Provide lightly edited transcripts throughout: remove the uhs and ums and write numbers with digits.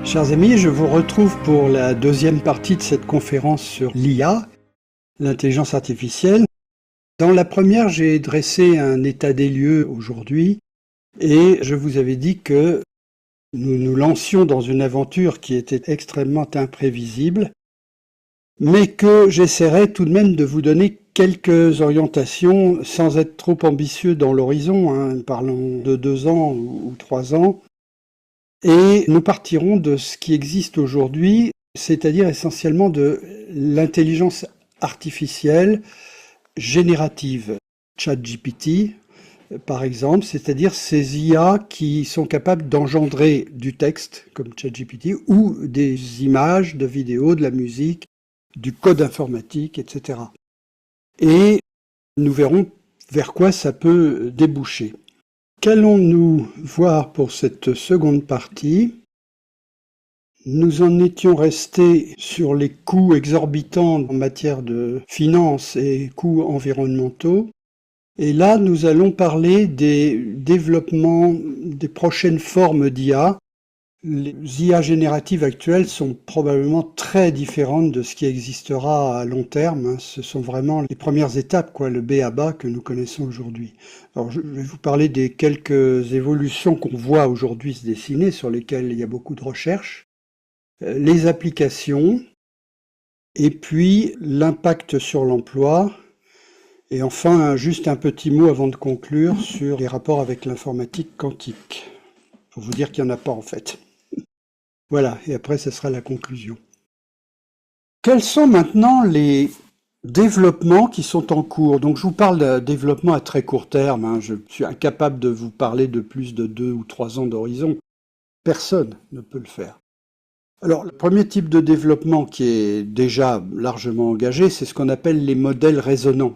Chers amis, je vous retrouve pour la deuxième partie de cette conférence sur l'IA, l'intelligence artificielle. Dans la première, j'ai dressé un état des lieux aujourd'hui et je vous avais dit que nous nous lancions dans une aventure qui était extrêmement imprévisible, mais que j'essaierai tout de même de vous donner quelques orientations sans être trop ambitieux dans l'horizon, parlons de 2 ans ou 3 ans. Et nous partirons de ce qui existe aujourd'hui, c'est-à-dire essentiellement de l'intelligence artificielle générative, ChatGPT par exemple, c'est-à-dire ces IA qui sont capables d'engendrer du texte comme ChatGPT ou des images, de vidéos, de la musique, du code informatique, etc. Et nous verrons vers quoi ça peut déboucher. Qu'allons-nous voir pour cette seconde partie? Nous en étions restés sur les coûts exorbitants en matière de finances et coûts environnementaux. Et là, nous allons parler des développements des prochaines formes d'IA. Les IA génératives actuelles sont probablement très différentes de ce qui existera à long terme. Ce sont vraiment les premières étapes, le b.a.-ba que nous connaissons aujourd'hui. Alors, je vais vous parler des quelques évolutions qu'on voit aujourd'hui se dessiner, sur lesquelles il y a beaucoup de recherches, les applications, et puis l'impact sur l'emploi, et enfin, juste un petit mot avant de conclure sur les rapports avec l'informatique quantique, pour vous dire qu'il n'y en a pas en fait. Voilà, et après, ce sera la conclusion. Quels sont maintenant les développements qui sont en cours? Donc, je vous parle de développement à très court terme. Je suis incapable de vous parler de plus de 2 ou 3 ans d'horizon. Personne ne peut le faire. Alors, le premier type de développement qui est déjà largement engagé, c'est ce qu'on appelle les modèles raisonnants.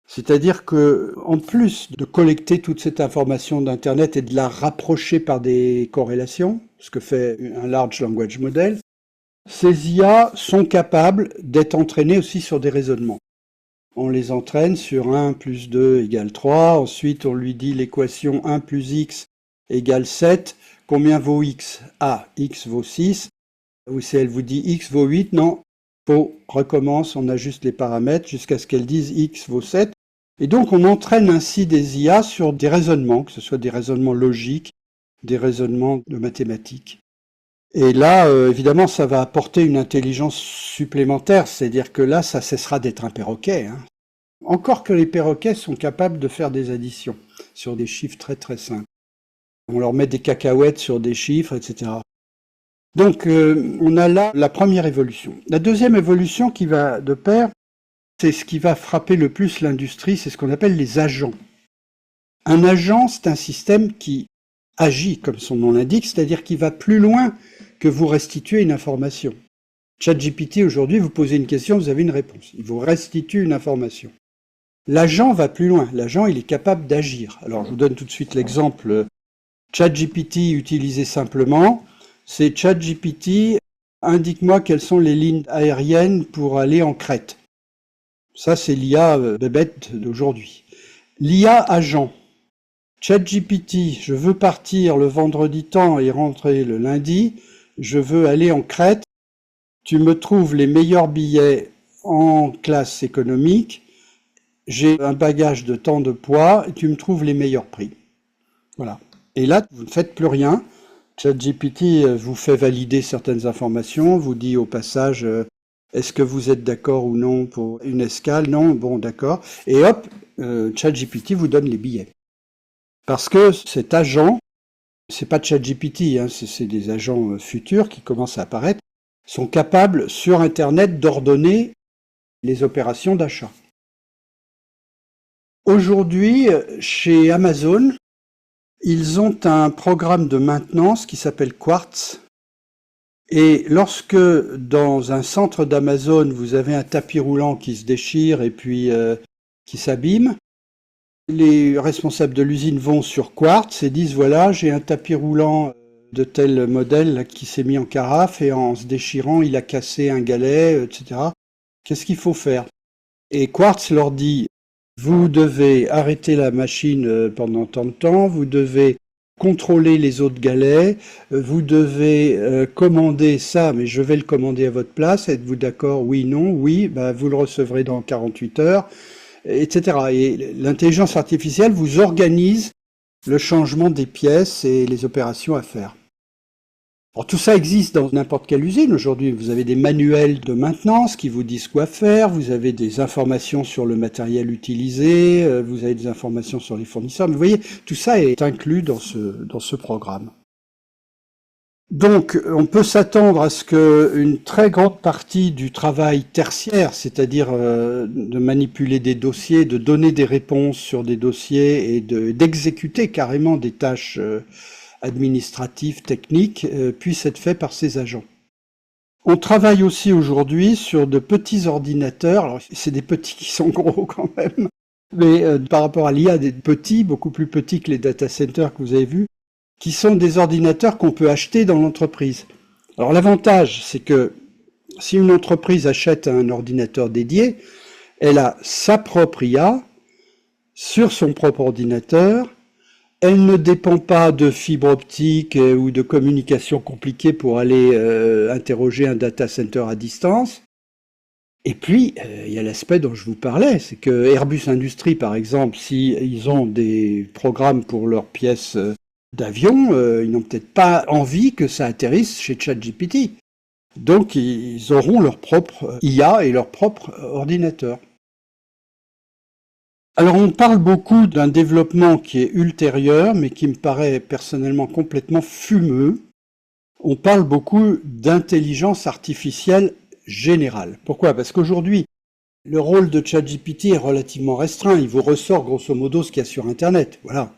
C'est-à-dire que, en plus de collecter toute cette information d'Internet et de la rapprocher par des corrélations, ce que fait un large language model, ces IA sont capables d'être entraînées aussi sur des raisonnements. On les entraîne sur 1 plus 2 égale 3, ensuite on lui dit l'équation 1 plus x égale 7, combien vaut x? Ah, x vaut 6, ou si elle vous dit x vaut 8, non, recommence, on ajuste les paramètres jusqu'à ce qu'elle dise x vaut 7. Et donc on entraîne ainsi des IA sur des raisonnements, que ce soit des raisonnements logiques, des raisonnements de mathématiques. Et là, évidemment, ça va apporter une intelligence supplémentaire, c'est-à-dire que là, ça cessera d'être un perroquet. Encore que les perroquets sont capables de faire des additions sur des chiffres très très simples. On leur met des cacahuètes sur des chiffres, etc. Donc on a là la première évolution. La deuxième évolution qui va de pair, c'est ce qui va frapper le plus l'industrie, c'est ce qu'on appelle les agents. Un agent, c'est un système qui agit, comme son nom l'indique, c'est-à-dire qui va plus loin que vous restituer une information. ChatGPT, aujourd'hui, vous posez une question, vous avez une réponse. Il vous restitue une information. L'agent va plus loin. L'agent, il est capable d'agir. Alors, je vous donne tout de suite l'exemple. ChatGPT utilisé simplement, c'est ChatGPT, indique-moi quelles sont les lignes aériennes pour aller en Crète. Ça, c'est l'IA bébête d'aujourd'hui. L'IA agent. ChatGPT, je veux partir le vendredi temps et rentrer le lundi. Je veux aller en Crète. Tu me trouves les meilleurs billets en classe économique. J'ai un bagage de tant de poids et tu me trouves les meilleurs prix. Voilà. Et là, vous ne faites plus rien. ChatGPT vous fait valider certaines informations, vous dit au passage est-ce que vous êtes d'accord ou non pour une escale? Non, bon, d'accord. Et hop, ChatGPT vous donne les billets. Parce que cet agent, c'est pas ChatGPT, c'est des agents futurs qui commencent à apparaître, sont capables sur Internet d'ordonner les opérations d'achat. Aujourd'hui, chez Amazon, ils ont un programme de maintenance qui s'appelle Quartz. Et lorsque dans un centre d'Amazon, vous avez un tapis roulant qui se déchire et puis qui s'abîme, les responsables de l'usine vont sur Quartz et disent voilà, j'ai un tapis roulant de tel modèle là, qui s'est mis en carafe et en se déchirant, il a cassé un galet, etc. Qu'est-ce qu'il faut faire? Et Quartz leur dit vous devez arrêter la machine pendant tant de temps, vous devez contrôler les autres galets, vous devez commander ça, mais je vais le commander à votre place, êtes-vous d'accord? Oui, non, oui, bah, vous le recevrez dans 48 heures, etc. Et l'intelligence artificielle vous organise le changement des pièces et les opérations à faire. Alors, tout ça existe dans n'importe quelle usine aujourd'hui. Vous avez des manuels de maintenance qui vous disent quoi faire, vous avez des informations sur le matériel utilisé, vous avez des informations sur les fournisseurs. Mais vous voyez, tout ça est inclus dans ce programme. Donc, on peut s'attendre à ce qu'une très grande partie du travail tertiaire, c'est-à-dire de manipuler des dossiers, de donner des réponses sur des dossiers et d'exécuter carrément des tâches administratives, techniques, puisse être fait par ces agents. On travaille aussi aujourd'hui sur de petits ordinateurs, alors c'est des petits qui sont gros quand même, mais par rapport à l'IA, des petits, beaucoup plus petits que les data centers que vous avez vus, qui sont des ordinateurs qu'on peut acheter dans l'entreprise. Alors l'avantage, c'est que si une entreprise achète un ordinateur dédié, elle a sa propre IA sur son propre ordinateur, elle ne dépend pas de fibre optique ou de communication compliquée pour aller interroger un data center à distance. Et puis, il y a l'aspect dont je vous parlais, c'est que Airbus Industries, par exemple, s'ils ont des programmes pour leurs pièces d'avion, ils n'ont peut-être pas envie que ça atterrisse chez ChatGPT. Donc, ils auront leur propre IA et leur propre ordinateur. Alors on parle beaucoup d'un développement qui est ultérieur, mais qui me paraît personnellement complètement fumeux. On parle beaucoup d'intelligence artificielle générale. Pourquoi? Parce qu'aujourd'hui, le rôle de ChatGPT est relativement restreint. Il vous ressort grosso modo ce qu'il y a sur Internet. Voilà.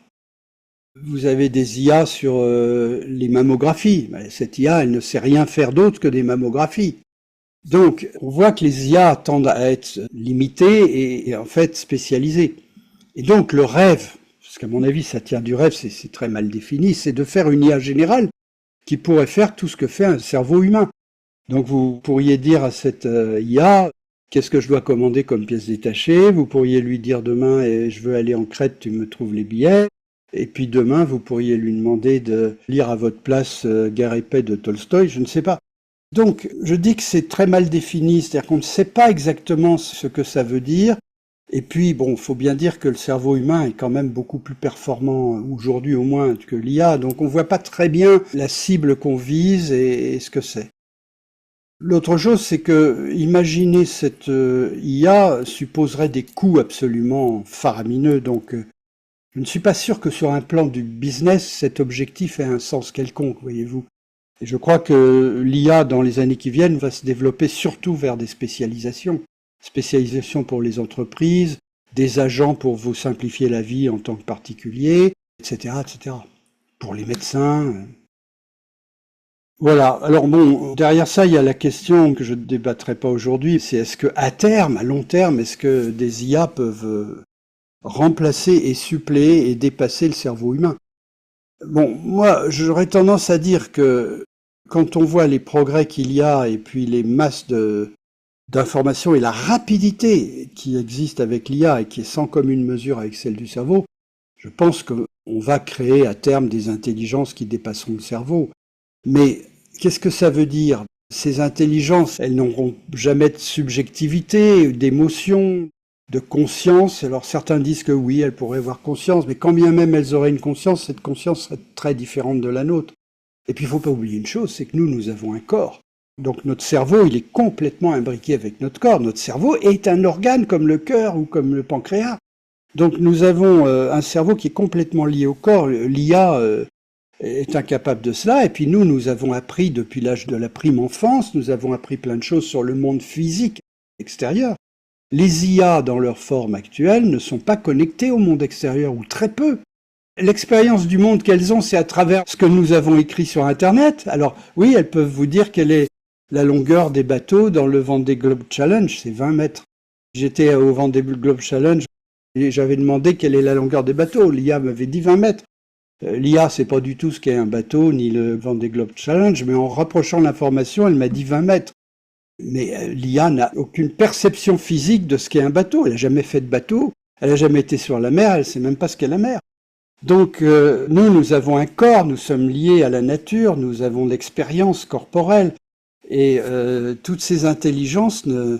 Vous avez des IA sur les mammographies. Cette IA, elle ne sait rien faire d'autre que des mammographies. Donc, on voit que les IA tendent à être limitées et en fait spécialisées. Et donc, le rêve, parce qu'à mon avis, ça tient du rêve, c'est très mal défini, c'est de faire une IA générale qui pourrait faire tout ce que fait un cerveau humain. Donc, vous pourriez dire à cette IA, qu'est-ce que je dois commander comme pièces détachées? Vous pourriez lui dire demain, je veux aller en Crète, tu me trouves les billets. Et puis demain, vous pourriez lui demander de lire à votre place Guerre et paix de Tolstoï, je ne sais pas. Donc, je dis que c'est très mal défini, c'est-à-dire qu'on ne sait pas exactement ce que ça veut dire. Et puis, bon, il faut bien dire que le cerveau humain est quand même beaucoup plus performant, aujourd'hui au moins, que l'IA. Donc, on ne voit pas très bien la cible qu'on vise et ce que c'est. L'autre chose, c'est que imaginer cette IA supposerait des coûts absolument faramineux. Donc, je ne suis pas sûr que sur un plan du business, cet objectif ait un sens quelconque, voyez-vous. Et je crois que l'IA, dans les années qui viennent, va se développer surtout vers des spécialisations. Spécialisations pour les entreprises, des agents pour vous simplifier la vie en tant que particulier, etc., etc. Pour les médecins. Voilà. Alors bon, derrière ça, il y a la question que je ne débattrai pas aujourd'hui, c'est est-ce que à terme, à long terme, est-ce que des IA peuvent remplacer et suppléer et dépasser le cerveau humain? Bon, moi, j'aurais tendance à dire que quand on voit les progrès qu'il y a et puis les masses d'informations et la rapidité qui existe avec l'IA et qui est sans commune mesure avec celle du cerveau, je pense qu'on va créer à terme des intelligences qui dépasseront le cerveau. Mais qu'est-ce que ça veut dire? Ces intelligences, elles n'auront jamais de subjectivité, d'émotion, de conscience. Alors certains disent que oui, elles pourraient avoir conscience, mais quand bien même elles auraient une conscience, cette conscience serait très différente de la nôtre. Et puis il ne faut pas oublier une chose, c'est que nous avons un corps. Donc notre cerveau, il est complètement imbriqué avec notre corps. Notre cerveau est un organe comme le cœur ou comme le pancréas. Donc nous avons un cerveau qui est complètement lié au corps. L'IA est incapable de cela. Et puis nous avons appris depuis l'âge de la prime enfance, nous avons appris plein de choses sur le monde physique extérieur. Les IA, dans leur forme actuelle, ne sont pas connectées au monde extérieur, ou très peu. L'expérience du monde qu'elles ont, c'est à travers ce que nous avons écrit sur Internet. Alors oui, elles peuvent vous dire quelle est la longueur des bateaux dans le Vendée Globe Challenge, c'est 20 mètres. J'étais au Vendée Globe Challenge et j'avais demandé quelle est la longueur des bateaux. L'IA m'avait dit 20 mètres. L'IA, c'est pas du tout ce qu'est un bateau, ni le Vendée Globe Challenge, mais en rapprochant l'information, elle m'a dit 20 mètres. Mais l'IA n'a aucune perception physique de ce qu'est un bateau. Elle n'a jamais fait de bateau, elle n'a jamais été sur la mer, elle ne sait même pas ce qu'est la mer. Donc nous avons un corps, nous sommes liés à la nature, nous avons l'expérience corporelle, et toutes ces intelligences ne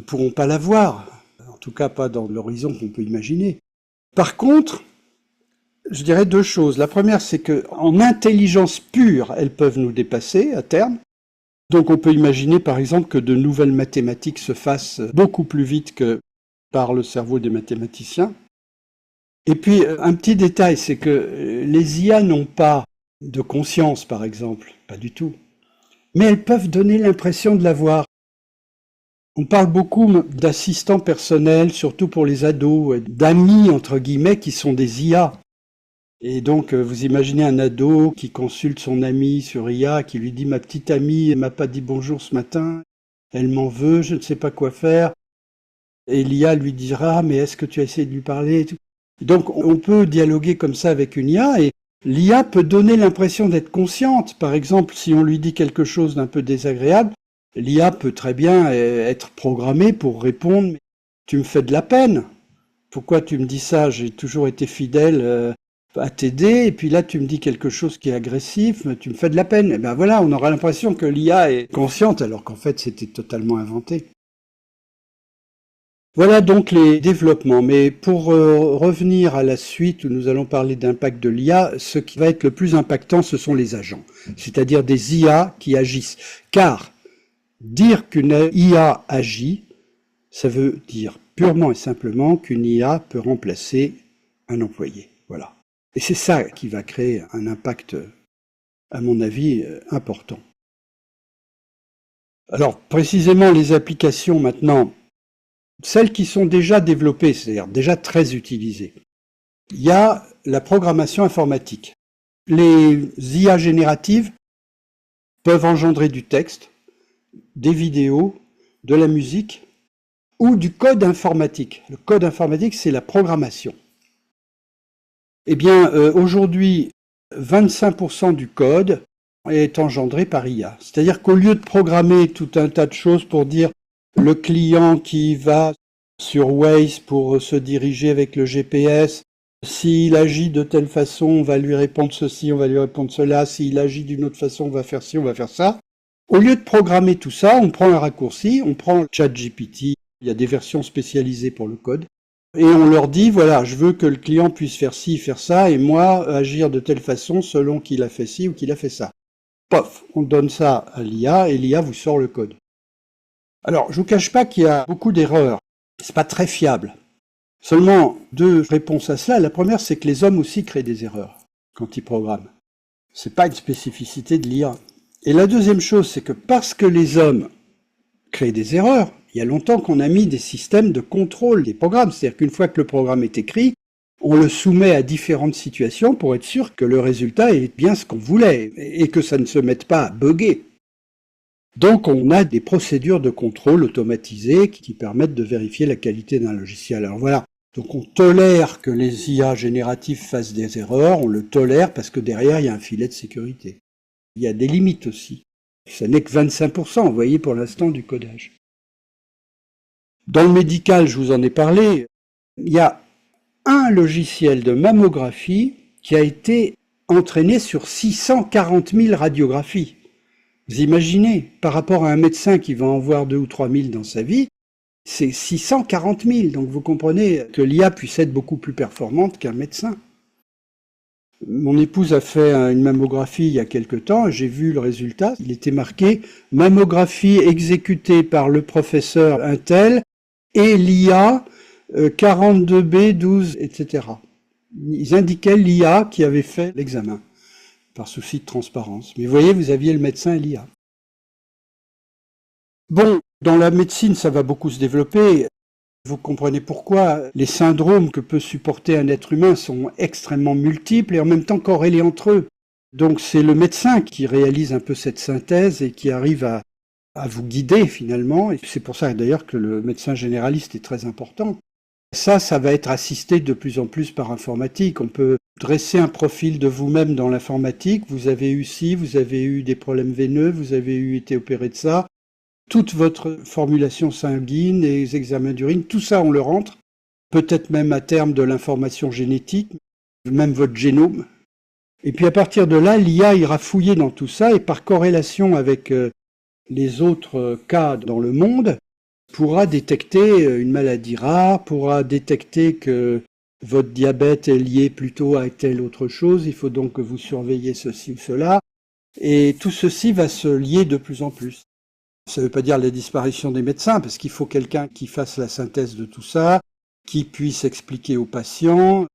pourront pas l'avoir, en tout cas pas dans l'horizon qu'on peut imaginer. Par contre, je dirais deux choses. La première, c'est que en intelligence pure, elles peuvent nous dépasser à terme. Donc on peut imaginer par exemple que de nouvelles mathématiques se fassent beaucoup plus vite que par le cerveau des mathématiciens. Et puis un petit détail, c'est que les IA n'ont pas de conscience par exemple, pas du tout. Mais elles peuvent donner l'impression de l'avoir. On parle beaucoup d'assistants personnels, surtout pour les ados, d'amis entre guillemets qui sont des IA. Et donc, vous imaginez un ado qui consulte son ami sur IA, qui lui dit « Ma petite amie, elle m'a pas dit bonjour ce matin, elle m'en veut, je ne sais pas quoi faire. » Et l'IA lui dira « Mais est-ce que tu as essayé de lui parler ?» Donc, on peut dialoguer comme ça avec une IA, et l'IA peut donner l'impression d'être consciente. Par exemple, si on lui dit quelque chose d'un peu désagréable, l'IA peut très bien être programmée pour répondre « Tu me fais de la peine. Pourquoi tu me dis ça? J'ai toujours été fidèle. » à t'aider, et puis là tu me dis quelque chose qui est agressif, tu me fais de la peine. Et ben voilà, on aura l'impression que l'IA est consciente, alors qu'en fait c'était totalement inventé. Voilà donc les développements, mais pour revenir à la suite où nous allons parler d'impact de l'IA, ce qui va être le plus impactant, ce sont les agents, c'est-à-dire des IA qui agissent. Car dire qu'une IA agit, ça veut dire purement et simplement qu'une IA peut remplacer un employé. Voilà. Et c'est ça qui va créer un impact, à mon avis, important. Alors, précisément, les applications maintenant, celles qui sont déjà développées, c'est-à-dire déjà très utilisées, il y a la programmation informatique. Les IA génératives peuvent engendrer du texte, des vidéos, de la musique ou du code informatique. Le code informatique, c'est la programmation. Eh bien, aujourd'hui, 25% du code est engendré par IA. C'est-à-dire qu'au lieu de programmer tout un tas de choses pour dire le client qui va sur Waze pour se diriger avec le GPS, s'il agit de telle façon, on va lui répondre ceci, on va lui répondre cela, s'il agit d'une autre façon, on va faire ci, on va faire ça. Au lieu de programmer tout ça, on prend un raccourci, on prend ChatGPT, il y a des versions spécialisées pour le code, et on leur dit, voilà, je veux que le client puisse faire ci, faire ça, et moi, agir de telle façon selon qu'il a fait ci ou qu'il a fait ça. Pof, on donne ça à l'IA, et l'IA vous sort le code. Alors, je vous cache pas qu'il y a beaucoup d'erreurs. C'est pas très fiable. Seulement deux réponses à cela. La première, c'est que les hommes aussi créent des erreurs quand ils programment. C'est pas une spécificité de l'IA. Et la deuxième chose, c'est que parce que les hommes créent des erreurs, il y a longtemps qu'on a mis des systèmes de contrôle des programmes. C'est-à-dire qu'une fois que le programme est écrit, on le soumet à différentes situations pour être sûr que le résultat est bien ce qu'on voulait et que ça ne se mette pas à bugger. Donc on a des procédures de contrôle automatisées qui permettent de vérifier la qualité d'un logiciel. Alors voilà, donc on tolère que les IA génératifs fassent des erreurs, on le tolère parce que derrière il y a un filet de sécurité. Il y a des limites aussi. Ça n'est que 25%, vous voyez, pour l'instant, du codage. Dans le médical, je vous en ai parlé, il y a un logiciel de mammographie qui a été entraîné sur 640 000 radiographies. Vous imaginez, par rapport à un médecin qui va en voir 2 ou 3 000 dans sa vie, c'est 640 000. Donc vous comprenez que l'IA puisse être beaucoup plus performante qu'un médecin. Mon épouse a fait une mammographie il y a quelque temps, j'ai vu le résultat, il était marqué « Mammographie exécutée par le professeur Intel et l'IA 42B 12, etc. » Ils indiquaient l'IA qui avait fait l'examen, par souci de transparence. Mais vous voyez, vous aviez le médecin et l'IA. Bon, dans la médecine, ça va beaucoup se développer. Vous comprenez pourquoi les syndromes que peut supporter un être humain sont extrêmement multiples et en même temps corrélés entre eux. Donc c'est le médecin qui réalise un peu cette synthèse et qui arrive à vous guider finalement. Et c'est pour ça d'ailleurs que le médecin généraliste est très important. Ça va être assisté de plus en plus par informatique. On peut dresser un profil de vous-même dans l'informatique. Vous avez eu ci, vous avez eu des problèmes veineux, vous avez été opéré de ça. Toute votre formulation sanguine, les examens d'urine, tout ça on le rentre, peut-être même à terme de l'information génétique. même votre génome. Et puis à partir de là, l'IA ira fouiller dans tout ça et par corrélation avec les autres cas dans le monde, pourra détecter une maladie rare, pourra détecter que votre diabète est lié plutôt à telle autre chose, il faut donc que vous surveillez ceci ou cela, et tout ceci va se lier de plus en plus. Ça ne veut pas dire la disparition des médecins, parce qu'il faut quelqu'un qui fasse la synthèse de tout ça, qui puisse expliquer aux patients.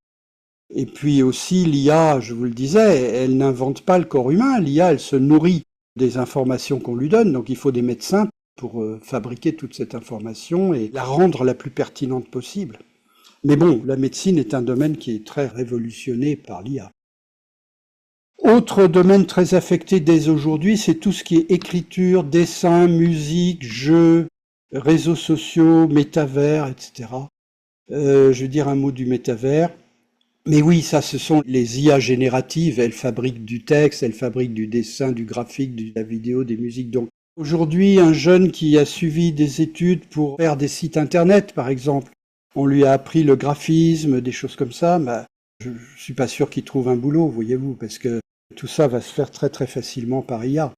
Et puis aussi, l'IA, je vous le disais, elle n'invente pas le corps humain. L'IA, elle se nourrit des informations qu'on lui donne. Donc il faut des médecins pour fabriquer toute cette information et la rendre la plus pertinente possible. Mais bon, la médecine est un domaine qui est très révolutionné par l'IA. Autre domaine très affecté dès aujourd'hui, c'est tout ce qui est écriture, dessin, musique, jeux, réseaux sociaux, métavers, etc. Je vais dire un mot du métavers. Mais oui, ça, ce sont les IA génératives. Elles fabriquent du texte, elles fabriquent du dessin, du graphique, de la vidéo, des musiques. Donc, aujourd'hui, un jeune qui a suivi des études pour faire des sites internet, par exemple, on lui a appris le graphisme, des choses comme ça, je suis pas sûr qu'il trouve un boulot, voyez-vous, parce que tout ça va se faire très très facilement par IA.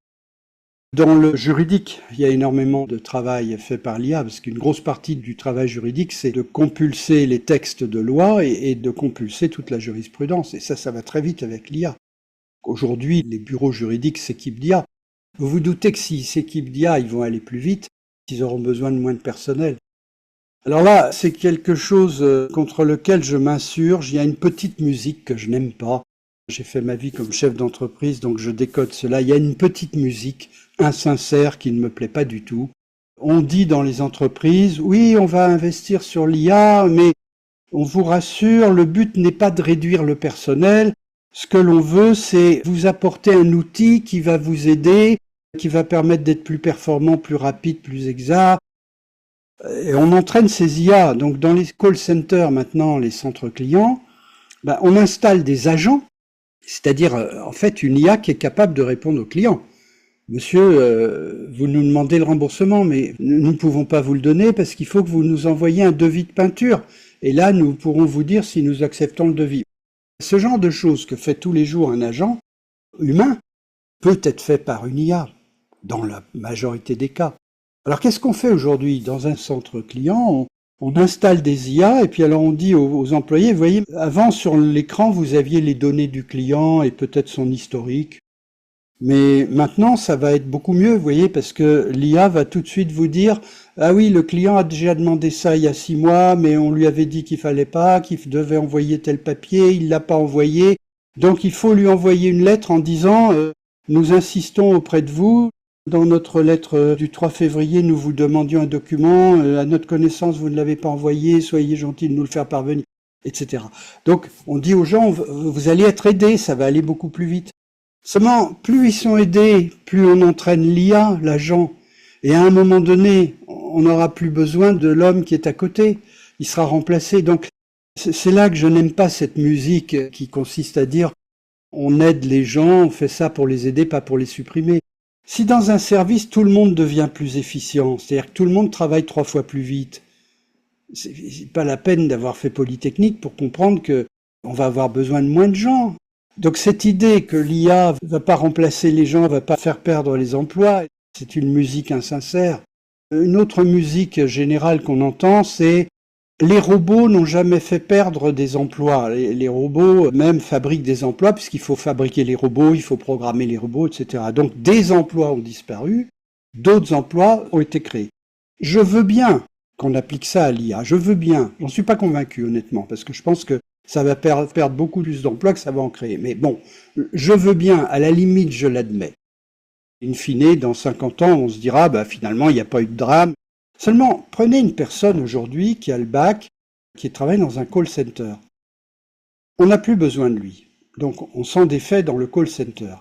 Dans le juridique, il y a énormément de travail fait par l'IA, parce qu'une grosse partie du travail juridique, c'est de compulser les textes de loi et de compulser toute la jurisprudence. Et ça va très vite avec l'IA. Aujourd'hui, les bureaux juridiques s'équipent d'IA. Vous vous doutez que s'ils s'équipent d'IA, ils vont aller plus vite, ils auront besoin de moins de personnel. Alors là, c'est quelque chose contre lequel je m'insurge. Il y a une petite musique que je n'aime pas. J'ai fait ma vie comme chef d'entreprise, donc je décode cela. Il y a une petite musique insincère qui ne me plaît pas du tout. On dit dans les entreprises, oui, on va investir sur l'IA, mais on vous rassure, le but n'est pas de réduire le personnel. Ce que l'on veut, c'est vous apporter un outil qui va vous aider, qui va permettre d'être plus performant, plus rapide, plus exact. Et on entraîne ces IA. Donc dans les call centers maintenant, les centres clients, on installe des agents, c'est-à-dire en fait une IA qui est capable de répondre aux clients. Monsieur, vous nous demandez le remboursement, mais nous ne pouvons pas vous le donner parce qu'il faut que vous nous envoyiez un devis de peinture. Et là, nous pourrons vous dire si nous acceptons le devis. Ce genre de choses que fait tous les jours un agent humain peut être fait par une IA, dans la majorité des cas. Alors qu'est-ce qu'on fait aujourd'hui dans un centre client? On installe des IA et puis alors on dit aux employés, vous voyez, avant sur l'écran vous aviez les données du client et peut-être son historique. Mais maintenant, ça va être beaucoup mieux, vous voyez, parce que l'IA va tout de suite vous dire « Ah oui, le client a déjà demandé ça il y a 6 mois, mais on lui avait dit qu'il fallait pas, qu'il devait envoyer tel papier, il l'a pas envoyé. Donc il faut lui envoyer une lettre en disant Nous insistons auprès de vous. Dans notre lettre du 3 février, nous vous demandions un document. À notre connaissance, vous ne l'avez pas envoyé. Soyez gentil de nous le faire parvenir, etc. » Donc on dit aux gens « Vous allez être aidés, ça va aller beaucoup plus vite. » Seulement, plus ils sont aidés, plus on entraîne l'IA, l'agent. Et à un moment donné, on n'aura plus besoin de l'homme qui est à côté. Il sera remplacé. Donc, c'est là que je n'aime pas cette musique qui consiste à dire on aide les gens, on fait ça pour les aider, pas pour les supprimer. Si dans un service, tout le monde devient plus efficient, c'est-à-dire que tout le monde travaille 3 fois plus vite, c'est pas la peine d'avoir fait Polytechnique pour comprendre que on va avoir besoin de moins de gens. Donc cette idée que l'IA va pas remplacer les gens, va pas faire perdre les emplois, c'est une musique insincère. Une autre musique générale qu'on entend, c'est les robots n'ont jamais fait perdre des emplois. Les robots même fabriquent des emplois puisqu'il faut fabriquer les robots, il faut programmer les robots, etc. Donc des emplois ont disparu, d'autres emplois ont été créés. Je veux bien qu'on applique ça à l'IA, je veux bien. J'en suis pas convaincu honnêtement parce que je pense que ça va perdre beaucoup plus d'emplois que ça va en créer. Mais bon, je veux bien, à la limite, je l'admets. In fine, dans 50 ans, on se dira, finalement, il n'y a pas eu de drame. Seulement, prenez une personne aujourd'hui qui a le bac, qui travaille dans un call center. On n'a plus besoin de lui. Donc, on s'en défait dans le call center.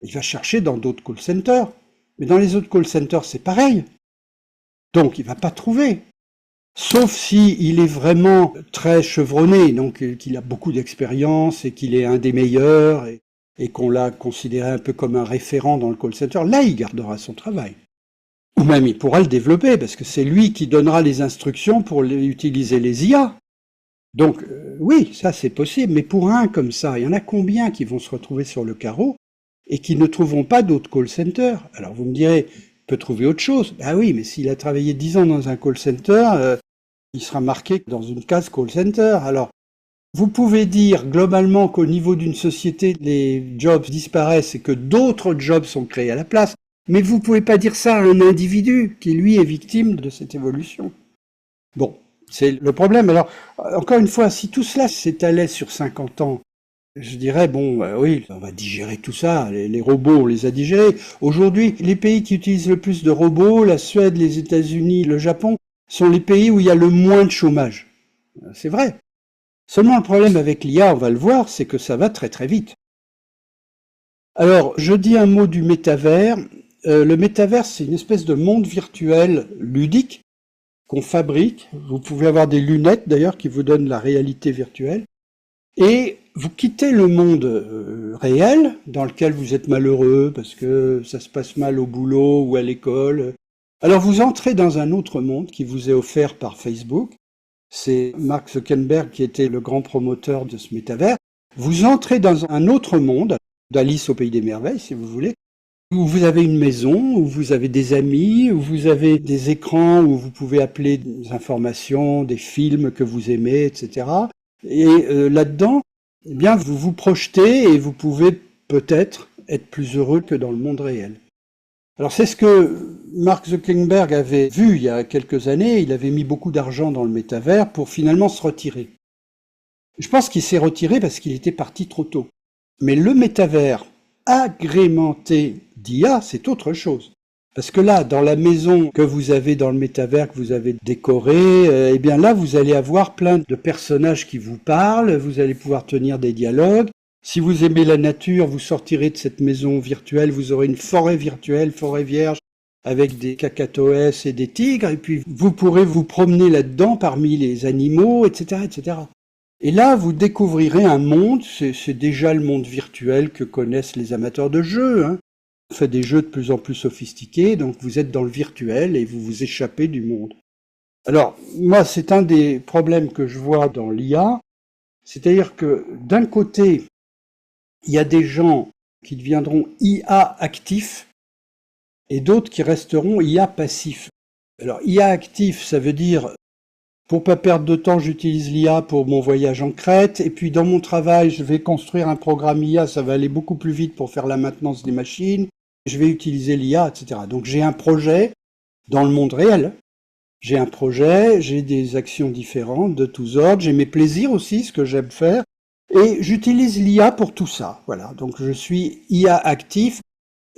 Il va chercher dans d'autres call centers. Mais dans les autres call centers, c'est pareil. Donc, il ne va pas trouver. Sauf si il est vraiment très chevronné, donc qu'il a beaucoup d'expérience et qu'il est un des meilleurs et qu'on l'a considéré un peu comme un référent dans le call center, là il gardera son travail. Ou même il pourra le développer parce que c'est lui qui donnera les instructions pour utiliser les IA. Donc, oui, ça c'est possible, mais pour un comme ça, il y en a combien qui vont se retrouver sur le carreau et qui ne trouveront pas d'autres call centers? Alors vous me direz, il peut trouver autre chose. Ah oui, mais s'il a travaillé 10 ans dans un call center, il sera marqué dans une case call center. Alors, vous pouvez dire globalement qu'au niveau d'une société, les jobs disparaissent et que d'autres jobs sont créés à la place, mais vous ne pouvez pas dire ça à un individu qui, lui, est victime de cette évolution. Bon, c'est le problème. Alors, encore une fois, si tout cela s'étalait sur 50 ans, je dirais, bon, oui, on va digérer tout ça, les robots, on les a digérés. Aujourd'hui, les pays qui utilisent le plus de robots, la Suède, les États-Unis, le Japon, sont les pays où il y a le moins de chômage. C'est vrai. Seulement le problème avec l'IA, on va le voir, c'est que ça va très très vite. Alors, je dis un mot du métavers. Le métavers, c'est une espèce de monde virtuel ludique qu'on fabrique. Vous pouvez avoir des lunettes d'ailleurs qui vous donnent la réalité virtuelle. Et vous quittez le monde réel, dans lequel vous êtes malheureux parce que ça se passe mal au boulot ou à l'école. Alors vous entrez dans un autre monde qui vous est offert par Facebook. C'est Mark Zuckerberg qui était le grand promoteur de ce métavers. Vous entrez dans un autre monde, d'Alice au Pays des Merveilles si vous voulez, où vous avez une maison, où vous avez des amis, où vous avez des écrans où vous pouvez appeler des informations, des films que vous aimez, etc. Et là-dedans, eh bien, vous vous projetez et vous pouvez peut-être être plus heureux que dans le monde réel. Alors c'est ce que Mark Zuckerberg avait vu il y a quelques années, il avait mis beaucoup d'argent dans le métavers pour finalement se retirer. Je pense qu'il s'est retiré parce qu'il était parti trop tôt. Mais le métavers agrémenté d'IA, c'est autre chose. Parce que là, dans la maison que vous avez dans le métavers, que vous avez décorée, eh bien là, vous allez avoir plein de personnages qui vous parlent, vous allez pouvoir tenir des dialogues. Si vous aimez la nature, vous sortirez de cette maison virtuelle, vous aurez une forêt virtuelle, forêt vierge, avec des cacatoès et des tigres, et puis vous pourrez vous promener là-dedans parmi les animaux, etc., etc. Et là, vous découvrirez un monde, c'est déjà le monde virtuel que connaissent les amateurs de jeux, hein. On fait des jeux de plus en plus sophistiqués, donc vous êtes dans le virtuel et vous vous échappez du monde. Alors, moi, c'est un des problèmes que je vois dans l'IA, c'est-à-dire que d'un côté, il y a des gens qui deviendront IA actifs et d'autres qui resteront IA passifs. Alors, IA actif, ça veut dire, pour pas perdre de temps, j'utilise l'IA pour mon voyage en Crète, et puis dans mon travail, je vais construire un programme IA, ça va aller beaucoup plus vite pour faire la maintenance des machines, je vais utiliser l'IA, etc. Donc j'ai un projet dans le monde réel. J'ai un projet, j'ai des actions différentes de tous ordres, j'ai mes plaisirs aussi, ce que j'aime faire, et j'utilise l'IA pour tout ça. Voilà, donc je suis IA actif,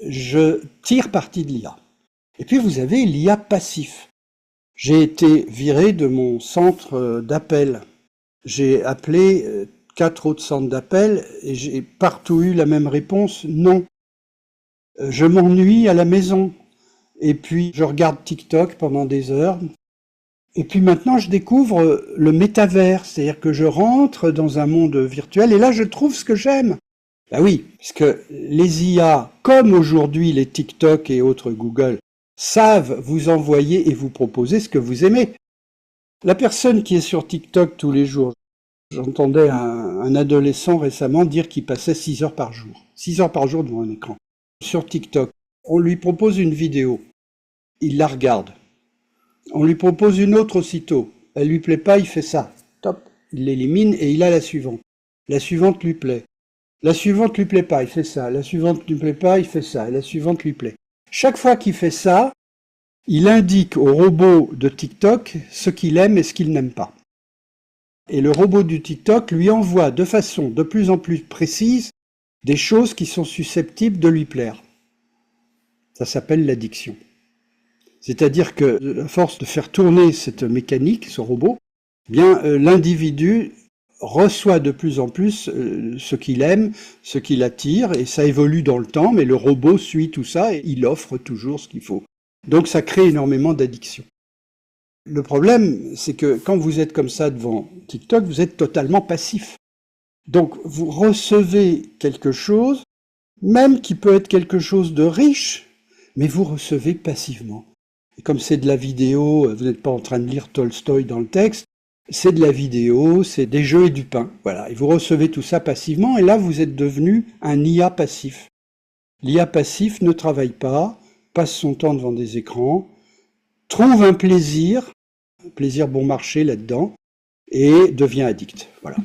je tire parti de l'IA. Et puis vous avez l'IA passif. J'ai été viré de mon centre d'appel. J'ai appelé 4 autres centres d'appel et j'ai partout eu la même réponse, non. Je m'ennuie à la maison. Et puis je regarde TikTok pendant des heures. Et puis maintenant je découvre le métavers, c'est-à-dire que je rentre dans un monde virtuel et là je trouve ce que j'aime. Ben oui, parce que les IA, comme aujourd'hui les TikTok et autres Google, savent vous envoyer et vous proposer ce que vous aimez. La personne qui est sur TikTok tous les jours, j'entendais un adolescent récemment dire qu'il passait 6 heures par jour. 6 heures par jour devant un écran. Sur TikTok, on lui propose une vidéo. Il la regarde. On lui propose une autre aussitôt. Elle lui plaît pas, il fait ça. Top. Il l'élimine et il a la suivante. La suivante lui plaît. La suivante lui plaît pas, il fait ça. La suivante lui plaît pas, il fait ça. Et la suivante lui plaît. Chaque fois qu'il fait ça, il indique au robot de TikTok ce qu'il aime et ce qu'il n'aime pas. Et le robot du TikTok lui envoie de façon de plus en plus précise des choses qui sont susceptibles de lui plaire. Ça s'appelle l'addiction. C'est-à-dire que, à force de faire tourner cette mécanique, ce robot, eh bien, l'individu reçoit de plus en plus ce qu'il aime, ce qui l'attire, et ça évolue dans le temps, mais le robot suit tout ça et il offre toujours ce qu'il faut. Donc ça crée énormément d'addiction. Le problème, c'est que quand vous êtes comme ça devant TikTok, vous êtes totalement passif. Donc vous recevez quelque chose, même qui peut être quelque chose de riche, mais vous recevez passivement. Et comme c'est de la vidéo, vous n'êtes pas en train de lire Tolstoï dans le texte, c'est de la vidéo, c'est des jeux et du pain. Voilà. Et vous recevez tout ça passivement, et là, vous êtes devenu un IA passif. L'IA passif ne travaille pas, passe son temps devant des écrans, trouve un plaisir bon marché là-dedans, et devient addict. Voilà.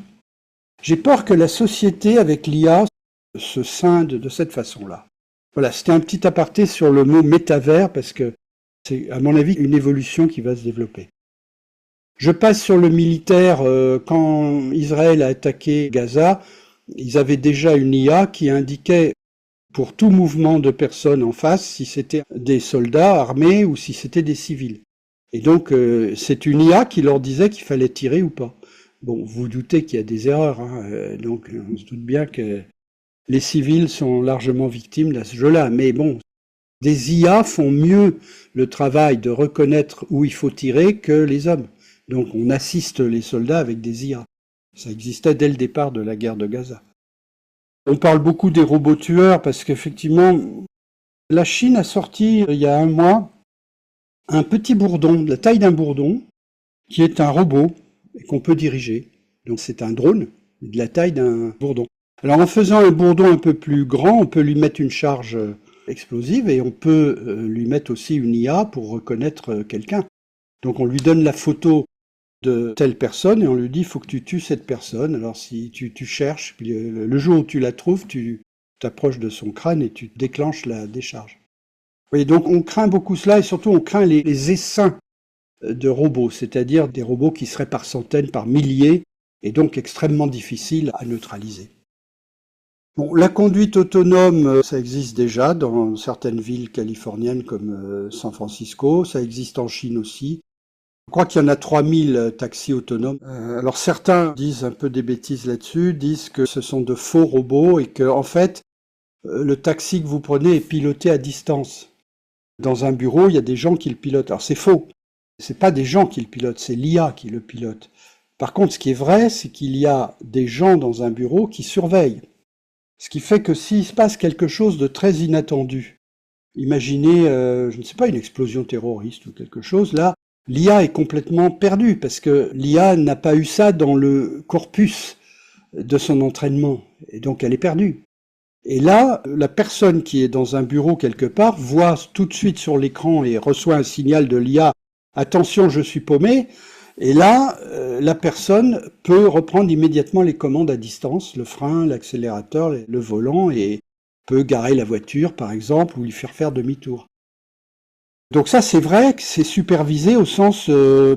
J'ai peur que la société avec l'IA se scinde de cette façon-là. Voilà, c'était un petit aparté sur le mot métavers, parce que c'est, à mon avis, une évolution qui va se développer. Je passe sur le militaire. Quand Israël a attaqué Gaza, ils avaient déjà une IA qui indiquait pour tout mouvement de personnes en face si c'était des soldats armés ou si c'était des civils. Et donc, c'est une IA qui leur disait qu'il fallait tirer ou pas. Bon, vous vous doutez qu'il y a des erreurs, hein, donc on se doute bien que les civils sont largement victimes de ce jeu-là. Mais bon, des IA font mieux le travail de reconnaître où il faut tirer que les hommes. Donc on assiste les soldats avec des IA. Ça existait dès le départ de la guerre de Gaza. On parle beaucoup des robots tueurs parce qu'effectivement, la Chine a sorti il y a un mois un petit bourdon, de la taille d'un bourdon, qui est un robot et qu'on peut diriger. Donc c'est un drone de la taille d'un bourdon. Alors en faisant un bourdon un peu plus grand, on peut lui mettre une charge explosive et on peut lui mettre aussi une IA pour reconnaître quelqu'un. Donc on lui donne la photo de telle personne et on lui dit il faut que tu tues cette personne. Alors si tu cherches, puis le jour où tu la trouves, tu t'approches de son crâne et tu déclenches la décharge. Vous voyez, donc on craint beaucoup cela et surtout on craint les essaims de robots, c'est-à-dire des robots qui seraient par centaines, par milliers et donc extrêmement difficiles à neutraliser. Bon, la conduite autonome, ça existe déjà dans certaines villes californiennes comme San Francisco, ça existe en Chine aussi. Je crois qu'il y en a 3000 taxis autonomes. Alors certains disent un peu des bêtises là-dessus, disent que ce sont de faux robots et que en fait, le taxi que vous prenez est piloté à distance. Dans un bureau, il y a des gens qui le pilotent. Alors c'est faux. C'est pas des gens qui le pilotent, c'est l'IA qui le pilote. Par contre, ce qui est vrai, c'est qu'il y a des gens dans un bureau qui surveillent. Ce qui fait que s'il se passe quelque chose de très inattendu, imaginez, je ne sais pas, une explosion terroriste ou quelque chose, là, l'IA est complètement perdue parce que l'IA n'a pas eu ça dans le corpus de son entraînement et donc elle est perdue. Et là, la personne qui est dans un bureau quelque part voit tout de suite sur l'écran et reçoit un signal de l'IA « Attention, je suis paumé ». Et là, la personne peut reprendre immédiatement les commandes à distance, le frein, l'accélérateur, le volant, et peut garer la voiture, par exemple, ou lui faire demi-tour. Donc ça, c'est vrai que c'est supervisé au sens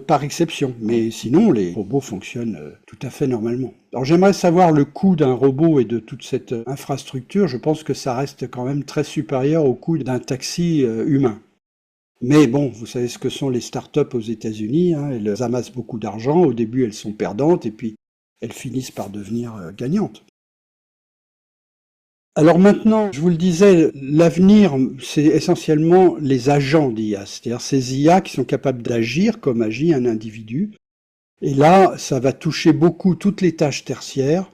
par exception, mais sinon, les robots fonctionnent tout à fait normalement. Alors j'aimerais savoir le coût d'un robot et de toute cette infrastructure. Je pense que ça reste quand même très supérieur au coût d'un taxi humain. Mais bon, vous savez ce que sont les startups aux États-Unis, hein, elles amassent beaucoup d'argent, au début elles sont perdantes et puis elles finissent par devenir gagnantes. Alors maintenant, je vous le disais, l'avenir, c'est essentiellement les agents d'IA, c'est-à-dire ces IA qui sont capables d'agir comme agit un individu. Et là, ça va toucher beaucoup toutes les tâches tertiaires,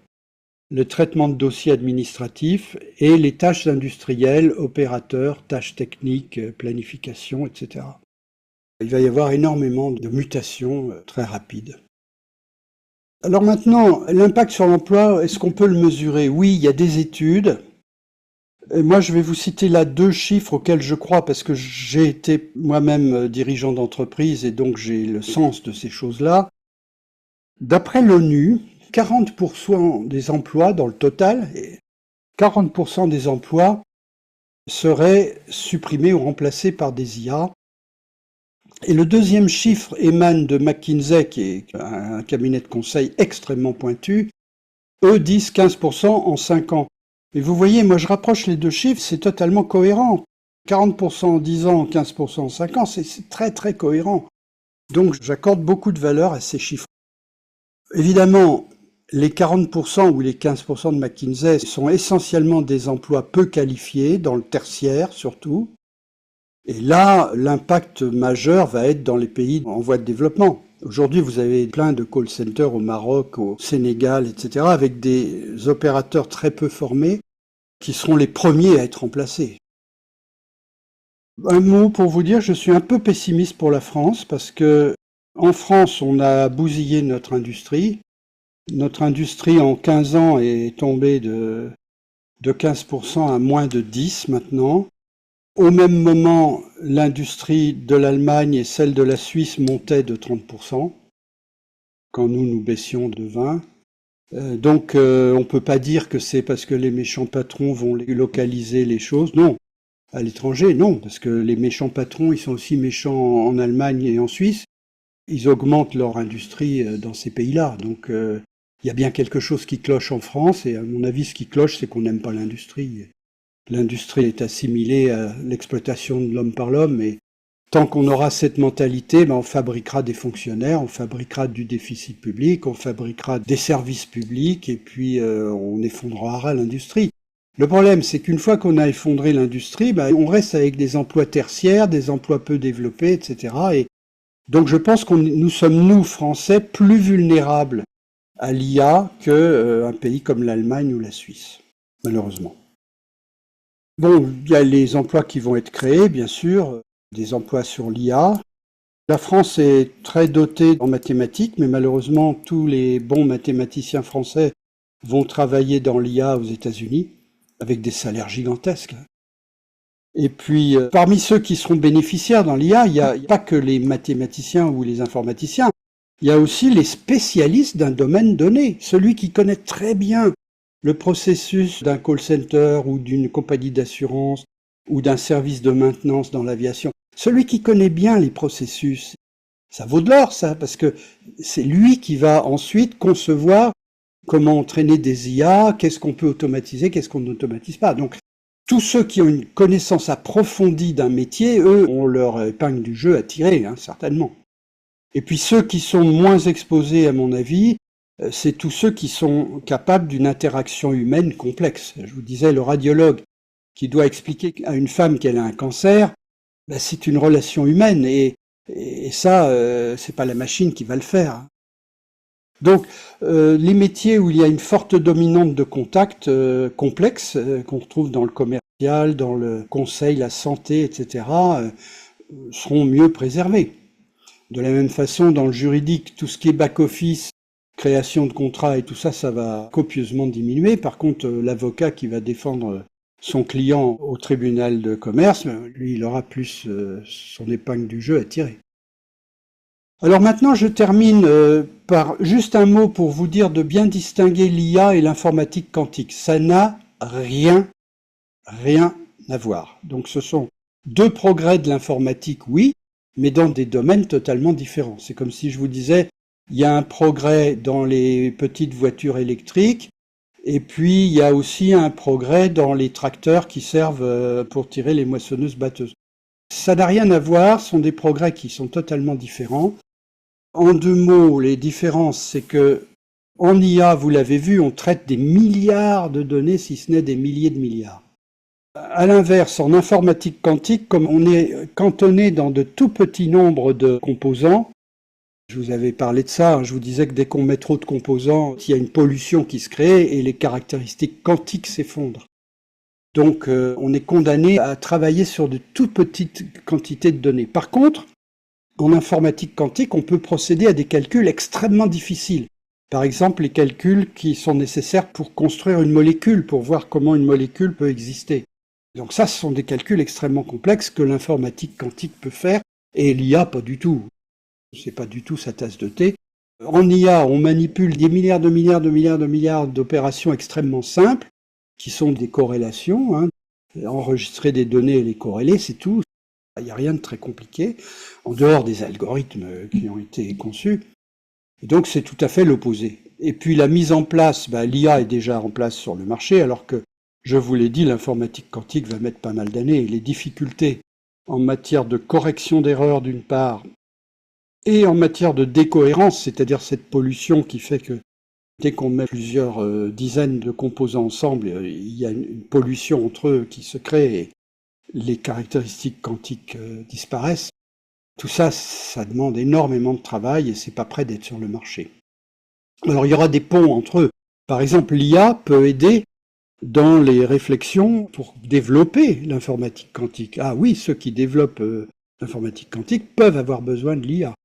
le traitement de dossiers administratifs et les tâches industrielles, opérateurs, tâches techniques, planification, etc. Il va y avoir énormément de mutations très rapides. Alors maintenant, l'impact sur l'emploi, est-ce qu'on peut le mesurer? Oui, il y a des études. Et moi, je vais vous citer là 2 chiffres auxquels je crois parce que j'ai été moi-même dirigeant d'entreprise et donc j'ai le sens de ces choses-là. D'après l'ONU, 40% des emplois dans le total, 40% des emplois seraient supprimés ou remplacés par des IA. Et le deuxième chiffre émane de McKinsey, qui est un cabinet de conseil extrêmement pointu. Eux disent 15% en 5 ans. Mais vous voyez, moi je rapproche les 2 chiffres, c'est totalement cohérent. 40% en 10 ans, 15% en 5 ans, c'est très très cohérent. Donc j'accorde beaucoup de valeur à ces chiffres. Évidemment, les 40% ou les 15% de McKinsey sont essentiellement des emplois peu qualifiés, dans le tertiaire surtout. Et là, l'impact majeur va être dans les pays en voie de développement. Aujourd'hui, vous avez plein de call centers au Maroc, au Sénégal, etc., avec des opérateurs très peu formés qui seront les premiers à être remplacés. Un mot pour vous dire, je suis un peu pessimiste pour la France parce que En France, on a bousillé notre industrie. Notre industrie, en 15 ans, est tombée de 15% à moins de 10 maintenant. Au même moment, l'industrie de l'Allemagne et celle de la Suisse montaient de 30%, quand nous baissions de 20%. Donc on ne peut pas dire que c'est parce que les méchants patrons vont localiser les choses. Non, à l'étranger, non, parce que les méchants patrons, ils sont aussi méchants en Allemagne et en Suisse. Ils augmentent leur industrie dans ces pays-là. Donc il y a bien quelque chose qui cloche en France, et à mon avis, ce qui cloche, c'est qu'on n'aime pas l'industrie. L'industrie est assimilée à l'exploitation de l'homme par l'homme, et tant qu'on aura cette mentalité, on fabriquera des fonctionnaires, on fabriquera du déficit public, on fabriquera des services publics, et puis on effondrera l'industrie. Le problème, c'est qu'une fois qu'on a effondré l'industrie, on reste avec des emplois tertiaires, des emplois peu développés, etc. Et donc je pense que nous sommes, nous, Français, plus vulnérables à l'IA qu'un pays comme l'Allemagne ou la Suisse, malheureusement. Bon, il y a les emplois qui vont être créés, bien sûr, des emplois sur l'IA. La France est très dotée en mathématiques, mais malheureusement, tous les bons mathématiciens français vont travailler dans l'IA aux États-Unis, avec des salaires gigantesques. Et puis, parmi ceux qui seront bénéficiaires dans l'IA, il n'y a pas que les mathématiciens ou les informaticiens, il y a aussi les spécialistes d'un domaine donné. Celui qui connaît très bien le processus d'un call center ou d'une compagnie d'assurance ou d'un service de maintenance dans l'aviation. Celui qui connaît bien les processus, ça vaut de l'or, ça, parce que c'est lui qui va ensuite concevoir comment entraîner des IA, qu'est-ce qu'on peut automatiser, qu'est-ce qu'on n'automatise pas. Donc, tous ceux qui ont une connaissance approfondie d'un métier, eux, ont leur épingle du jeu à tirer, certainement. Et puis ceux qui sont moins exposés, à mon avis, c'est tous ceux qui sont capables d'une interaction humaine complexe. Je vous disais, le radiologue qui doit expliquer à une femme qu'elle a un cancer, c'est une relation humaine, et ça, c'est pas la machine qui va le faire. Donc, les métiers où il y a une forte dominante de contact complexe, qu'on retrouve dans le commercial, dans le conseil, la santé, etc., seront mieux préservés. De la même façon, dans le juridique, tout ce qui est back-office, création de contrats et tout ça, ça va copieusement diminuer. Par contre, l'avocat qui va défendre son client au tribunal de commerce, lui, il aura plus son épingle du jeu à tirer. Alors maintenant, je termine par juste un mot pour vous dire de bien distinguer l'IA et l'informatique quantique. Ça n'a rien à voir. Donc ce sont deux progrès de l'informatique, oui, mais dans des domaines totalement différents. C'est comme si je vous disais, il y a un progrès dans les petites voitures électriques, et puis il y a aussi un progrès dans les tracteurs qui servent pour tirer les moissonneuses-batteuses. Ça n'a rien à voir, ce sont des progrès qui sont totalement différents. En deux mots, les différences, c'est que en IA, vous l'avez vu, on traite des milliards de données, si ce n'est des milliers de milliards. À l'inverse, en informatique quantique, comme on est cantonné dans de tout petits nombres de composants, je vous avais parlé de ça, je vous disais que dès qu'on met trop de composants, il y a une pollution qui se crée et les caractéristiques quantiques s'effondrent. Donc on est condamné à travailler sur de toutes petites quantités de données. Par contre, en informatique quantique, on peut procéder à des calculs extrêmement difficiles. Par exemple, les calculs qui sont nécessaires pour construire une molécule, pour voir comment une molécule peut exister. Donc ça, ce sont des calculs extrêmement complexes que l'informatique quantique peut faire, et l'IA pas du tout. C'est pas du tout sa tasse de thé. En IA, on manipule des milliards d'opérations extrêmement simples, qui sont des corrélations, enregistrer des données et les corréler, c'est tout. Il n'y a rien de très compliqué, en dehors des algorithmes qui ont été conçus. Et donc c'est tout à fait l'opposé. Et puis la mise en place, l'IA est déjà en place sur le marché, alors que, je vous l'ai dit, l'informatique quantique va mettre pas mal d'années. Et les difficultés en matière de correction d'erreurs d'une part, et en matière de décohérence, c'est-à-dire cette pollution qui fait que dès qu'on met plusieurs dizaines de composants ensemble, il y a une pollution entre eux qui se crée et les caractéristiques quantiques disparaissent. Tout ça, ça demande énormément de travail et c'est pas prêt d'être sur le marché. Alors il y aura des ponts entre eux. Par exemple, l'IA peut aider dans les réflexions pour développer l'informatique quantique. Ah oui, ceux qui développent l'informatique quantique peuvent avoir besoin de l'IA.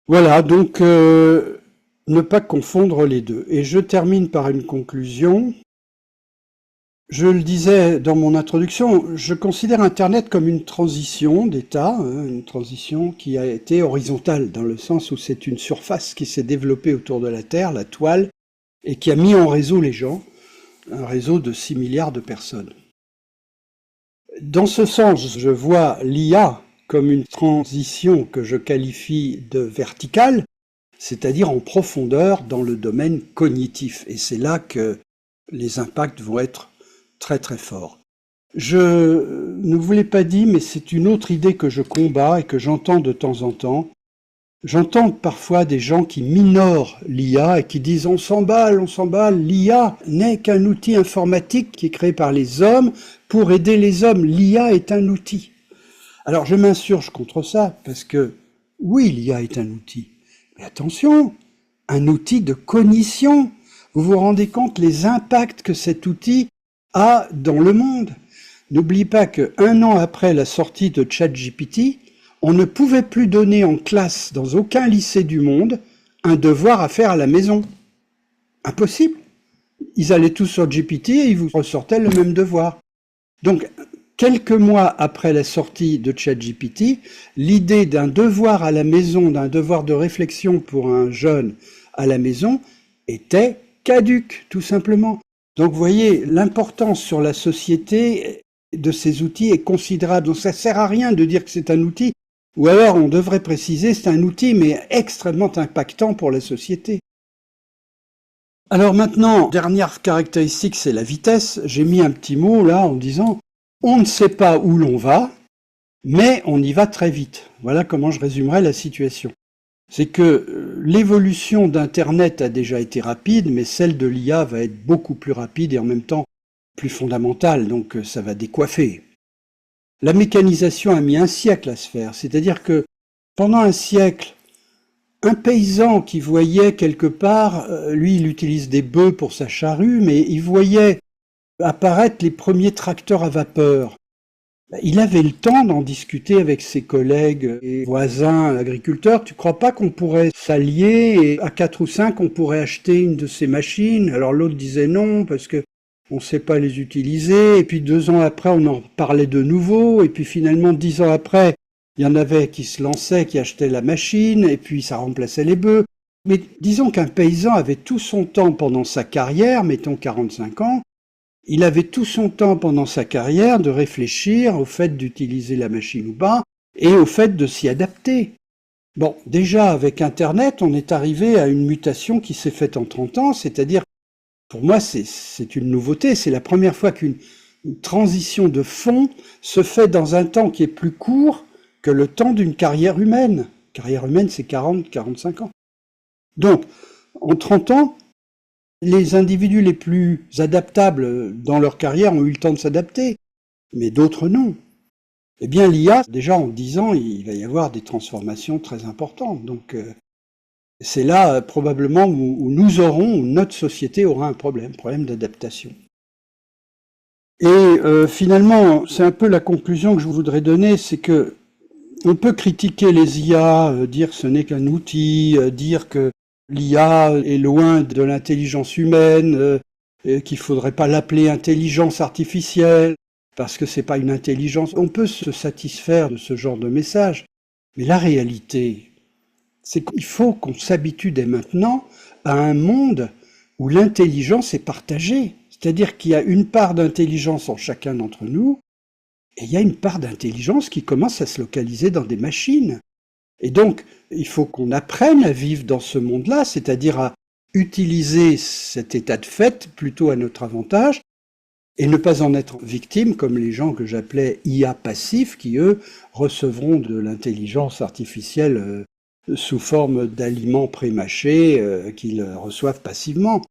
Voilà, donc ne pas confondre les deux. Et je termine par une conclusion. Je le disais dans mon introduction, je considère Internet comme une transition d'état, une transition qui a été horizontale, dans le sens où c'est une surface qui s'est développée autour de la Terre, la toile, et qui a mis en réseau les gens, un réseau de 6 milliards de personnes. Dans ce sens, je vois l'IA comme une transition que je qualifie de verticale, c'est-à-dire en profondeur dans le domaine cognitif. Et c'est là que les impacts vont être très très fort. Je ne vous l'ai pas dit, mais c'est une autre idée que je combats et que j'entends de temps en temps. J'entends parfois des gens qui minorent l'IA et qui disent on s'emballe, l'IA n'est qu'un outil informatique qui est créé par les hommes pour aider les hommes. L'IA est un outil. Alors je m'insurge contre ça parce que oui, l'IA est un outil. Mais attention, un outil de cognition. Vous vous rendez compte les impacts que cet outil a dans le monde. N'oubliez pas qu'un an après la sortie de ChatGPT, on ne pouvait plus donner en classe, dans aucun lycée du monde, un devoir à faire à la maison. Impossible. Ils allaient tous sur GPT et ils vous ressortaient le même devoir. Donc, quelques mois après la sortie de ChatGPT, l'idée d'un devoir à la maison, d'un devoir de réflexion pour un jeune à la maison, était caduque, tout simplement. Donc vous voyez, l'importance sur la société de ces outils est considérable. Donc ça ne sert à rien de dire que c'est un outil, ou alors on devrait préciser c'est un outil mais extrêmement impactant pour la société. Alors maintenant, dernière caractéristique, c'est la vitesse. J'ai mis un petit mot là en disant on ne sait pas où l'on va, mais on y va très vite. Voilà comment je résumerai la situation. C'est que l'évolution d'Internet a déjà été rapide, mais celle de l'IA va être beaucoup plus rapide et en même temps plus fondamentale, donc ça va décoiffer. La mécanisation a mis un siècle à se faire, c'est-à-dire que pendant un siècle, un paysan qui voyait quelque part, lui il utilise des bœufs pour sa charrue, mais il voyait apparaître les premiers tracteurs à vapeur. Il avait le temps d'en discuter avec ses collègues et voisins agriculteurs. Tu crois pas qu'on pourrait s'allier et à 4 ou 5 on pourrait acheter une de ces machines? Alors l'autre disait non parce que on sait pas les utiliser. Et puis 2 ans après on en parlait de nouveau. Et puis finalement 10 ans après il y en avait qui se lançaient, qui achetaient la machine et puis ça remplaçait les bœufs. Mais disons qu'un paysan avait tout son temps pendant sa carrière, mettons 45 ans, il avait tout son temps pendant sa carrière de réfléchir au fait d'utiliser la machine ou pas, et au fait de s'y adapter. Bon, déjà avec Internet, on est arrivé à une mutation qui s'est faite en 30 ans, c'est-à-dire, pour moi, c'est une nouveauté, c'est la première fois qu'une transition de fond se fait dans un temps qui est plus court que le temps d'une carrière humaine. Carrière humaine, c'est 40-45 ans. Donc, en 30 ans, les individus les plus adaptables dans leur carrière ont eu le temps de s'adapter, mais d'autres non. Eh bien, l'IA, déjà en 10 ans, il va y avoir des transformations très importantes. Donc, c'est là probablement où nous aurons, où notre société aura un problème d'adaptation. Et finalement, c'est un peu la conclusion que je voudrais donner, c'est que on peut critiquer les IA, dire que ce n'est qu'un outil, dire que l'IA est loin de l'intelligence humaine, qu'il faudrait pas l'appeler intelligence artificielle, parce que c'est pas une intelligence. On peut se satisfaire de ce genre de message, mais la réalité, c'est qu'il faut qu'on s'habitue dès maintenant à un monde où l'intelligence est partagée. C'est-à-dire qu'il y a une part d'intelligence en chacun d'entre nous, et il y a une part d'intelligence qui commence à se localiser dans des machines. Et donc, il faut qu'on apprenne à vivre dans ce monde-là, c'est-à-dire à utiliser cet état de fait plutôt à notre avantage, et ne pas en être victime comme les gens que j'appelais IA passifs, qui eux recevront de l'intelligence artificielle sous forme d'aliments prémâchés qu'ils reçoivent passivement.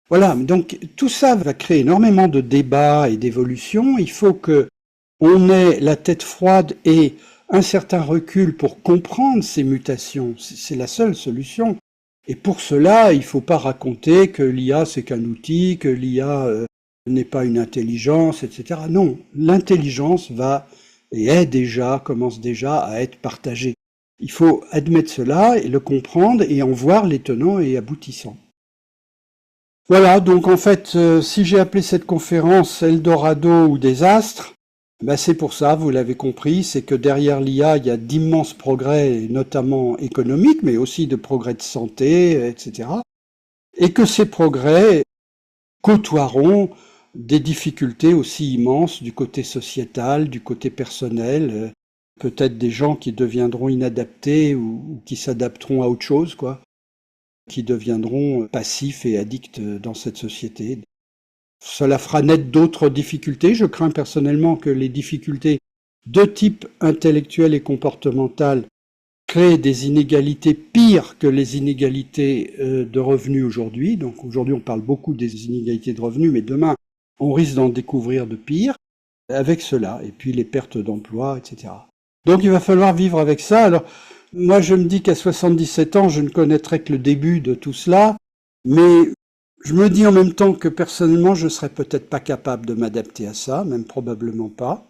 Voilà, donc tout ça va créer énormément de débats et d'évolutions. Il faut que on ait la tête froide et un certain recul pour comprendre ces mutations. C'est la seule solution. Et pour cela, il ne faut pas raconter que l'IA c'est qu'un outil, que l'IA n'est pas une intelligence, etc. Non, l'intelligence va et commence déjà à être partagée. Il faut admettre cela et le comprendre et en voir les tenants et aboutissants. Voilà, donc en fait, si j'ai appelé cette conférence Eldorado ou désastre, ben c'est pour ça, vous l'avez compris, c'est que derrière l'IA, il y a d'immenses progrès, notamment économiques, mais aussi de progrès de santé, etc. Et que ces progrès côtoieront des difficultés aussi immenses du côté sociétal, du côté personnel, peut-être des gens qui deviendront inadaptés ou qui s'adapteront à autre chose, quoi, qui deviendront passifs et addicts dans cette société. Cela fera naître d'autres difficultés. Je crains personnellement que les difficultés de type intellectuel et comportemental créent des inégalités pires que les inégalités de revenus aujourd'hui. Donc aujourd'hui on parle beaucoup des inégalités de revenus, mais demain on risque d'en découvrir de pires avec cela, et puis les pertes d'emploi, etc. Donc il va falloir vivre avec ça. Alors moi je me dis qu'à 77 ans je ne connaîtrai que le début de tout cela, mais je me dis en même temps que personnellement je ne serais peut-être pas capable de m'adapter à ça, même probablement pas.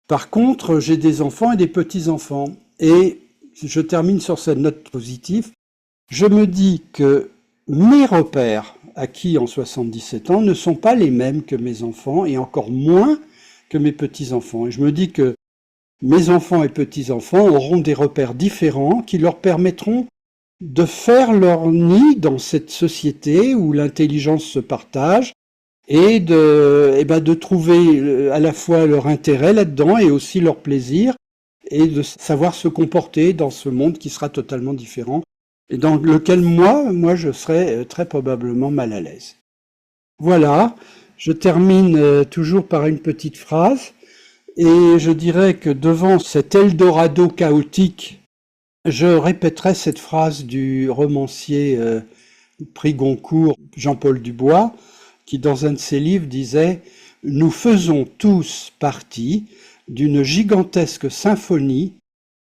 Par contre j'ai des enfants et des petits-enfants, et je termine sur cette note positive. Je me dis que mes repères acquis en 77 ans ne sont pas les mêmes que mes enfants et encore moins que mes petits-enfants. Et je me dis que mes enfants et petits-enfants auront des repères différents qui leur permettront de faire leur nid dans cette société où l'intelligence se partage et de trouver à la fois leur intérêt là-dedans et aussi leur plaisir et de savoir se comporter dans ce monde qui sera totalement différent et dans lequel moi je serai très probablement mal à l'aise. Voilà, je termine toujours par une petite phrase et je dirais que devant cet Eldorado chaotique, je répéterai cette phrase du romancier prix Goncourt Jean-Paul Dubois qui dans un de ses livres disait « Nous faisons tous partie d'une gigantesque symphonie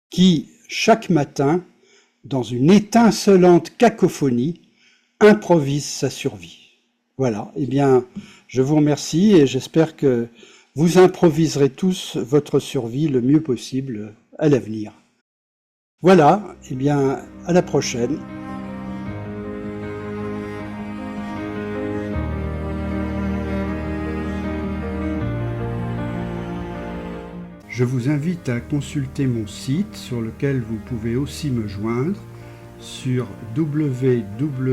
qui, chaque matin, dans une étincelante cacophonie, improvise sa survie. » Voilà, eh bien, je vous remercie et j'espère que vous improviserez tous votre survie le mieux possible à l'avenir. Voilà, eh bien, à la prochaine. Je vous invite à consulter mon site sur lequel vous pouvez aussi me joindre sur www.mgm-ec.fr.